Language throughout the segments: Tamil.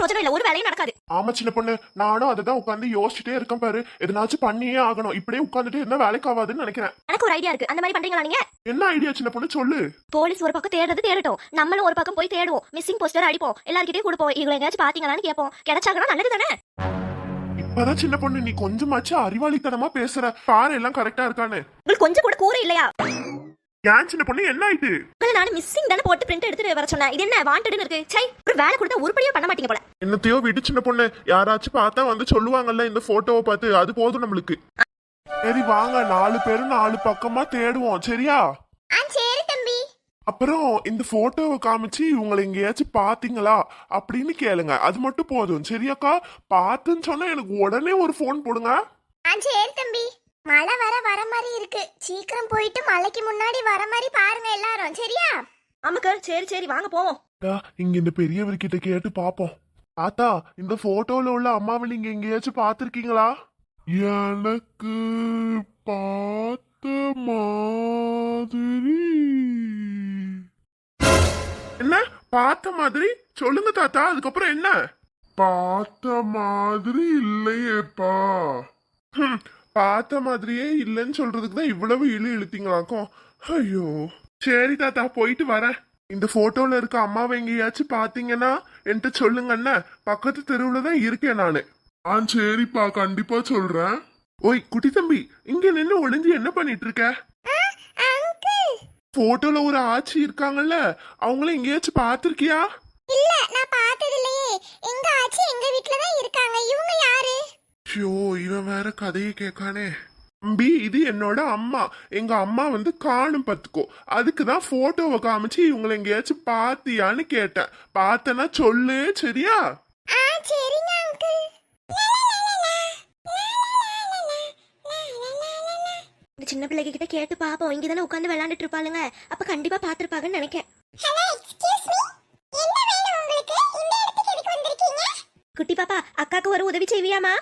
பிரோஜனம் இல்ல, ஒரு வேலையும் நடக்காது. ஆமா சின்ன பொண்ணு, நானும் அததான் உட்காந்து யோசிச்சுட்டே இருக்கேன் பாரு. எதனாச்சும் பண்ணியே ஆகணும். இப்படியே உட்காந்துட்டு இருந்தா வேலைக்கு ஆகாதுன்னு நினைக்கிறேன். எனக்கு ஒரு ஐடியா இருக்கு, அந்த மாதிரி பண்றீங்களா நீங்க? என்ன ஐடியா சின்ன பொண்ணு, சொல்லு. போலீஸ் ஒரு பக்கம் தேடுறது தேடட்டும், நம்மளும் ஒரு பக்கம் போய் தேடுவோம். மிஸ்ஸிங் போஸ்டர் அடிப்போம், எல்லார்கிட்டயும் கொடுப்போம். இவங்க எங்கேயாச்சும் பாத்தீங்களான்னு கேட்போம். கிடைச்சாங்கன்னா நல்லது தானே. இப்பதான் சின்ன பொண்ணு நீ கொஞ்சமாச்சும் அறிவாளித்தனமா பேசுற. பாரு எல்லாம் கரெக்டா இருக்கானு. உங்களுக்கு கொஞ்சம் கூட கூற இல்லையா? ஏன் சின்ன பொண்ணு என்ன ஆயிட்டு? நான் மிஸ்ஸிங் தானே போட்டு பிரிண்ட் எடுத்துட்டு வர சொன்னேன். இது என்ன வாண்டட்னு இருக்கு? சை, ஒரு வேலை கொடுத்தா உருப்படியா பண்ண மாட்டீங்க போல. என்னத்தையோ விடு சின்ன பொண்ணு, யாராச்சும் பார்த்தா வந்து சொல்லுவாங்கல்ல இந்த போட்டோவை பார்த்து, அது போதும் நம்மளுக்கு. சரி வாங்க, 4 பேரும் 4 பக்கமா தேடுவோம், சரியா? சரி தம்பி. அப்புறம் இந்த போட்டோவை காமிச்சு இவங்களை எங்கேயாச்சும் பாத்தீங்களா அப்படின்னு கேளுங்க. அது மட்டும் போதும், சரியாக்கா? பாத்துன்னு சொன்னா எனக்கு உடனே ஒரு போன் போடுங்க. சரி தம்பி. மழை வர மாதிரி இருக்கு, சீக்கிரம் போயிட்டு மழைக்கு முன்னாடி வர மாதிரி பாருங்க எல்லாரும், சரியா? ஆமாக்கா, சரி வாங்க போவோம். இங்க இந்த பெரியவர்கிட்ட கேட்டு பாப்போம். ஆத்தா, இந்த போட்டோல உள்ள அம்மாவை நீங்க எங்கேயாச்சும் பாத்திருக்கீங்களா? எனக்கு பார்த்த மாதிரி. என்ன பார்த்த மாதிரி? சொல்லுங்க தாத்தா, அதுக்கப்புறம் என்ன? பார்த்த மாதிரி இல்லையேப்பா. பார்த்த மாதிரியே இல்லைன்னு சொல்றதுக்கு தான் இவ்வளவு இழுத்தீங்களாக்கும். ஐயோ, சரி தாத்தா, போயிட்டு வரேன். இந்த போட்டோல இருக்க அம்மாவை எங்கேயாச்சும் பாத்தீங்கன்னா என்கிட்ட சொல்லுங்க அண்ணா. பக்கத்து தெருவுல தான் இருக்கேன் நானு. சரிப்பா, கண்டிப்பா சொல்றேன். ஓய் குட்டி தம்பி, இங்க நின்னு ஒளிஞ்சு என்ன பண்ணிட்டு இருக்க? போட்டோல ஒரு ஆச்சி இருக்காங்கல்ல, அவங்கள எங்கேயாச்சும் பாத்திருக்கியா? இல்ல, நான் பார்த்தது இல்லையே. எங்க ஆச்சி எங்க வீட்ல தான் இருக்காங்க. இவங்க யாரு? ஷோ, இவன் வேற கதையை கேட்கானே. தம்பி, இது என்னோட அம்மா. எங்க அம்மா வந்து காணும் பத்துக்கோ. அதுக்குதான் போட்டோவை காமிச்சு இவங்களை எங்கேயாச்சும் பாத்தியான்னு கேட்டேன். பார்த்தனா சொல்லு, சரியா? சரிங்க அங்கிள். இந்த சின்ன பிள்ளைங்க கிட்ட கேட்டு பாப்போம். இங்க தானே உட்கார்ந்து விளையாண்டுட்டு இருப்பாளுங்க, அப்ப கண்டிப்பா பாத்துருப்பாங்கன்னு நினைக்கிறேன். குட்டி பாப்பா, அக்காக்கு ஒரு உதவி செய்வியாமா?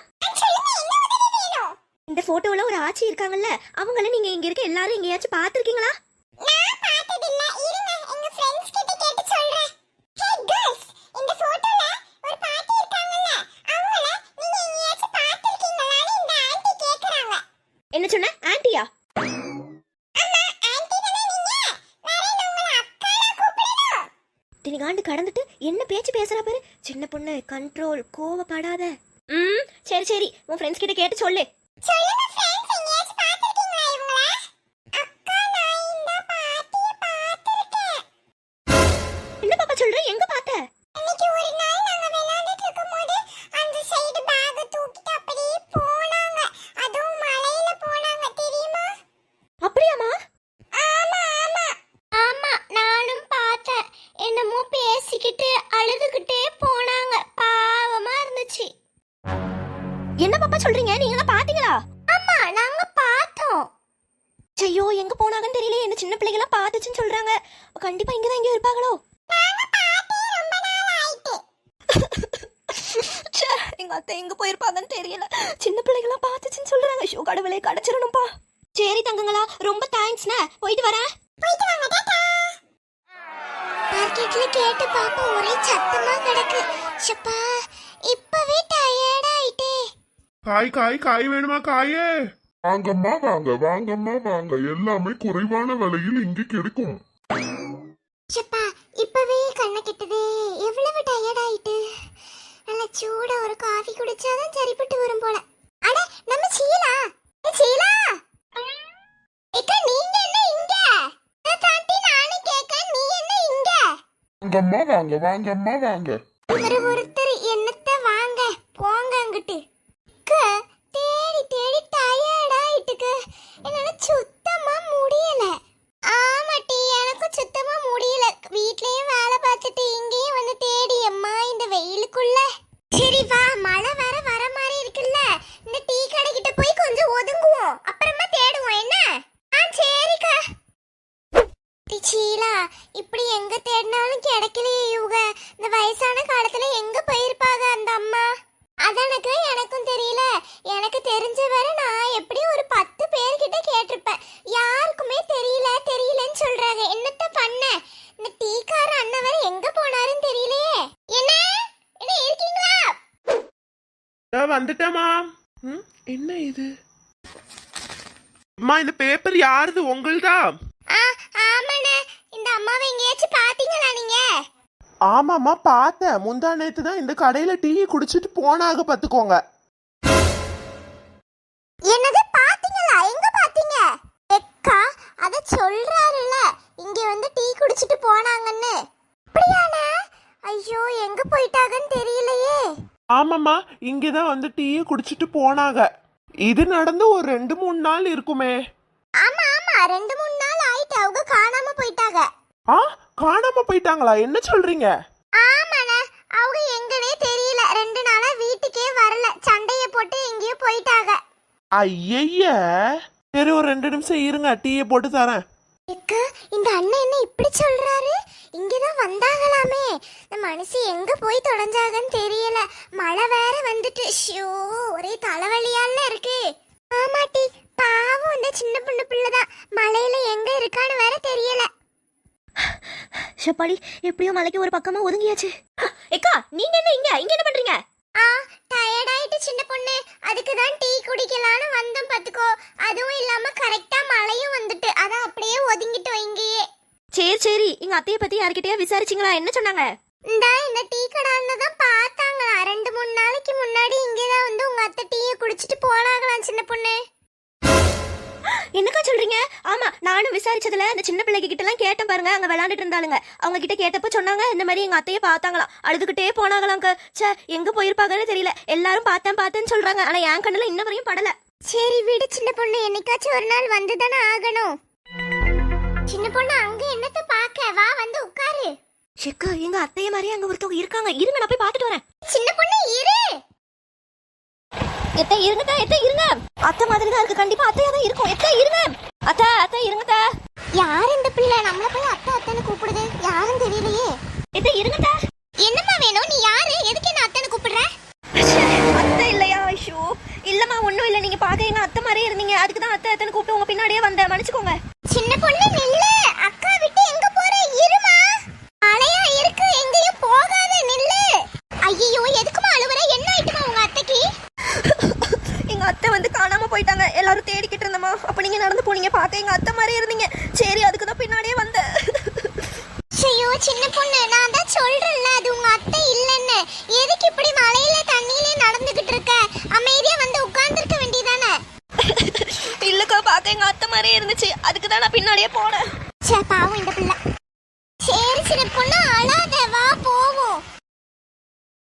இந்த போட்டோல ஒரு ஆச்சி இருக்காங்கல்ல, அவங்கள நீங்க இங்க இருக்க எல்லாரும் எங்கேயாச்சும் பாத்துருக்கீங்களா? நான் பார்த்தது இல்ல, இருங்க எங்க फ्रेंड्स கிட்ட கேட்டு சொல்றேன். ஹே गर्ल्स, இந்த போட்டோல ஒரு பாட்டி இருக்காங்கல்ல, அவங்கள நீங்க எங்கேயாச்சும் பாத்துருக்கீங்களான்னு இந்த ஆன்ட்டி கேக்குறாங்க. என்ன சொன்ன? ஆன்ட்டியா? அம்மா, ஆன்ட்டி தானே நீங்க. வேற உங்கள அக்கானா கூப்பிடணும். தினிகாண்டு கடந்துட்டு என்ன பேச்சு பேசுறா பாரு. சின்ன பொண்ணு, கண்ட்ரோல், கோவப்படாத. சரி, உன் फ्रेंड्स கிட்ட கேட்டு சொல்லு. சொல்லுங்க फ्रेंड्स, எங்கேயாச்சும் பாத்துக்கிட்டீங்களா இவங்கள? அக்கா, நான் இந்த பாட்டியை பாத்துர்க்கேன். என்ன பாப்பா சொல்ற? எங்க பாத்த? அன்னைக்கு ஒரு நாள் நாங்க விளையாடிட்டு இருக்கும்போது அந்த சைடு பேக் தூக்கிட்டு அப்படியே போனாங்க. அதுவும் மலையில போனாங்க, தெரியுமா? அப்படியாமா? ஆமா, நானும் பார்த்தேன். என்னமோ பேசிக்கிட்டு அழுதுகிட்டே போனாங்க. பாவமா இருந்துச்சு. என்ன பாப்பா சொல்றீங்க? நீங்க பாத்தீங்களா? ஆமா, நாங்க பார்த்தோம். ஐயோ, எங்க போனாங்கன்னு தெரியல. இந்த சின்ன பிள்ளைங்க எல்லாம் பாத்துச்சுன்னு சொல்றாங்க. கண்டிப்பா இங்க தான் எங்க இருப்பாங்களோ. நாங்க பாத்தி ரொம்ப நாள் ஆயிட்டு. எங்க அத்தை எங்க போயிருப்பாங்கன்னு தெரியல. சின்ன பிள்ளைங்க எல்லாம் பாத்துச்சுன்னு சொல்றாங்க. ஐயோ கடவுளே, கடச்சிரணும்பா. சரி தங்கங்களா, ரொம்ப தேங்க்ஸ்ண்ணே. போயிட்டு வரேன். போயிட்டு வாங்க, டாடா. மார்க்கெட்ல கேட்டு பாப்போம், ஒரே சத்தமா கிடக்கு. சப்பா, இப்பவே டயர்ட் ஆயிட்டே. காய் வேணுமா? காயே வாங்கம்மா வாங்க, எல்லாமே குறைவான விலையில் இங்கு கிடைக்கும். சப்பா, இப்பவே கண்ணை கெட்டதே. எவ்வளவு டயர்ட் ஆயிட்டு. நல்ல சூட ஒரு காஃபி குடிச்சாதான் சரிப்பட்டு வரும் போல. அட, நம்ம சீலா. சீலா ஏக்கா, நீங்க என்ன இங்க? தாண்டி நானும் கேட்க, நீ என்ன இங்க? வாங்கம்மா வாங்க. ஒருத்தர் என்னத்த வாங்க போங்க அங்கிட்டு. தேடி தேடி டயர்ட் ஆயிட்டுக்கு. என்னால சுத்தமா முடியல. ஆமாட்டி, எனக்கும் சுத்தமா முடியல. வீட்லயும் வேலை பார்த்துட்டு இங்கேயும் வந்து தேடி அம்மா இந்த வெயிலுக்குள்ள. சரி வா, மழை வர மாதிரி இருக்குல்ல, இந்த டீ கடைக்கிட்ட போய் கொஞ்சம் ஒதுங்குவோம், அப்புறமா தேடுவோம். என்ன? சரிக்கா. சீலா, இப்படி எங்க தேடினாலும் கிடைக்கலையே. இவங்க இந்த வயசான காலத்துல எங்க போயிருப்பாங்க அந்த அம்மா? அதனக்கு எனக்கும் தெரியல. எனக்கு தெரிஞ்ச வரை நான் எப்படி ஒரு 10 பேர்கிட்ட கேட்டிருப்பேன். யாருக்குமே தெரியலன்னு சொல்றாங்க. என்னத்த பண்ண? இந்த டீக்கார அண்ணன் வேற எங்க போனாருன்னு தெரியலையே. என்ன இருக்கீங்களா? வந்துட்டேமா. என்ன இது? அம்மா, இந்த பேப்பர் யாருது? உங்களுதா? ஆமாண்ணே. இந்த அம்மாவை எங்கேயாச்சும் பாத்தீங்களா நீங்க? ஆமாம்மா, பார்த்தேன். முந்தா நேத்து தான் இந்த கடையில டீ குடிச்சிட்டு போனாக, பாத்துக்கோங்க. என்னது பாத்தீங்களா? எங்க பாத்தீங்க? எக்கா அத சொல்றாருல, இங்க வந்து டீ குடிச்சிட்டு போனாங்கன்னு. அப்படியாண்ணே? ஐயோ, எங்க போயிட்டாங்கன்னு தெரியலையே. ஆமாம்மா, இங்கதான் வந்து டீயை குடிச்சிட்டு போனாங்க. இது நடந்து ஒரு 2-3 நாள் இருக்குமே. ஆமா ஆமா, 2-3 நாள் ஆயிட்டு அவங்க காணாம போயிட்டாங்க. காணாம போயிட்டாங்களா? என்ன சொல்றீங்க? ஆமாண்ணே, அவங்க எங்கனே தெரியல. 2 நாளா வீட்டுக்கே வரல. சண்டைய போட்டு எங்கேயோ போயிட்டாங்க. ஐய, சரி, ஒரு 2 நிமிஷம் இருங்க, டீயை போட்டு தரேன். எக்கா, இந்த அண்ணன் என்ன இப்படி சொல்றாரு? இங்கதான் வந்தாங்களாமே. இந்த மனுஷி எங்க போய் தொலைஞ்சாங்கன்னு தெரியல. மழை வேற வந்துட்டு. ஷோ, ஒரே தலைவலியால இருக்கு. ஆமாட்டி, பாவம் இந்த சின்ன பொண்ணு பிள்ளைதான். மலையில எங்க இருக்கான்னு வேற தெரியல. ஷப்பாடி, எப்படியோ மலைக்கு ஒரு பக்கமா ஒதுங்கியாச்சு. ஏக்கா, நீங்க என்ன இங்க என்ன பண்றீங்க? டயர்ட் ஆயிட்டு சின்ன பொண்ணு, அதுக்கு தான் டீ குடிக்கலான்னு வந்தோம் பாத்துக்கோ. அதுவும் இல்லாம கரெக்டா மழையும் வந்துட்டு, அதான் அப்படியே ஒதுங்கிட்டோம் இங்கேயே. சரி, எங்க அத்தைய பத்தி யார்கிட்டயா விசாரிச்சீங்களா? என்ன சொன்னாங்க? இந்த டீ கடான்னு தான் பார்த்தாங்களா. 2-3 நாளைக்கு முன்னாடி இங்கதான் வந்து உங்க அத்தை டீயை குடிச்சிட்டு போனாங்களாம் சின்ன பொண்ணு. என்னக்கா சொல்றீங்க? ஆமா, நானும் விசாரிச்சதுல அந்த சின்ன பிள்ளைங்க கிட்ட எல்லாம் கேட்டேன் பாருங்க. அங்க விளையாண்டுட்டு இருந்தாலுங்க. அவங்க கிட்ட கேட்டப்ப சொன்னாங்க, இந்த மாதிரி எங்க அத்தைய பார்த்தாங்களாம். அழுதுகிட்டே போனாங்களாங்க. சே, எங்க போயிருப்பாங்கன்னு தெரியல. எல்லாரும் பார்த்தேன்னு சொல்றாங்க. ஆனா என் கண்ணுல இன்ன வரையும் படல. சரி வீடு சின்ன பொண்ணு, என்னைக்காச்சும் ஒரு நாள் வந்துதானே ஆகணும். சின்ன பொண்ணு, அங்க என்னத்த பாக்க? வா, வந்து உட்காரு. ஷெக்கா, எங்க அத்தைய மாதிரி அங்க ஒருத்தவங்க இருக்காங்க. இருங்க, நான் போய் பார்த்துட்டு வரேன். சின்ன பொண்ணு இரு. எத்த இருங்க. அத்தை மாதிரி தான் இருக்கு. கண்டிப்பா அத்தையா தான் இருக்கும். எத்த இருங்க. அத்தை இருங்கதா. யார் இந்த பிள்ளை நம்மள போய் அத்தை அத்தைன்னு கூப்பிடுது? யாரும் தெரியலையே. எத்த இருங்கதா. என்னம்மா வேணும்? நீ யாரு? எதுக்கு என்ன அத்தைன்னு கூப்பிடுற? அத்தை இல்லையா? ஐயோ, இல்லம்மா, ஒண்ணும் இல்ல. நீங்க பாக்க எங்க அத்தை மாதிரியே இருந்தீங்க. அதுக்கு தான் அத்தைன்னு கூப்பிட்டு உங்க பின்னாடியே வந்தேன். மன்னிச்சுக்கோங்க. சின்ன பொண்ணு நில்லு. அக்கா விட்டு எங்க போற? இருமா, மழையா இருக்கு, எங்கேயும் போகாத, நில்லு. ஐயோ, எதுக்குமா அழுவுற? என்ன ஆயிட்டுமா உங்க அத்தைக்கு? எங்க அத்தை வந்து காணாம போயிட்டாங்க. எல்லாரும் தேடிக்கிட்டு இருந்தோமா. அப்ப நீங்க நடந்து போனீங்க, பார்க்க எங்க அத்தை மாதிரியே இருந்தீங்க. சரி, அதுக்கு தான் பின்னாடியே வந்தேன். ஐயோ சின்ன பொண்ணு, நான் தான் சொல்றேன்ல, அது உங்க அத்தை இல்லன்னு. எதுக்கு இப்படி மழையில தண்ணியில நடந்துகிட்டு இருக்க? அமைதியா வந்து உட்கார்ந்துருக்க வேண்டியதானே. இல்லக்கா, பார்க்க எங்க அத்தை மாதிரியே இருந்துச்சு. அதுக்கு தான் நான் பின்னாடியே போனேன். சே, பாவம் இந்த பிள்ளை.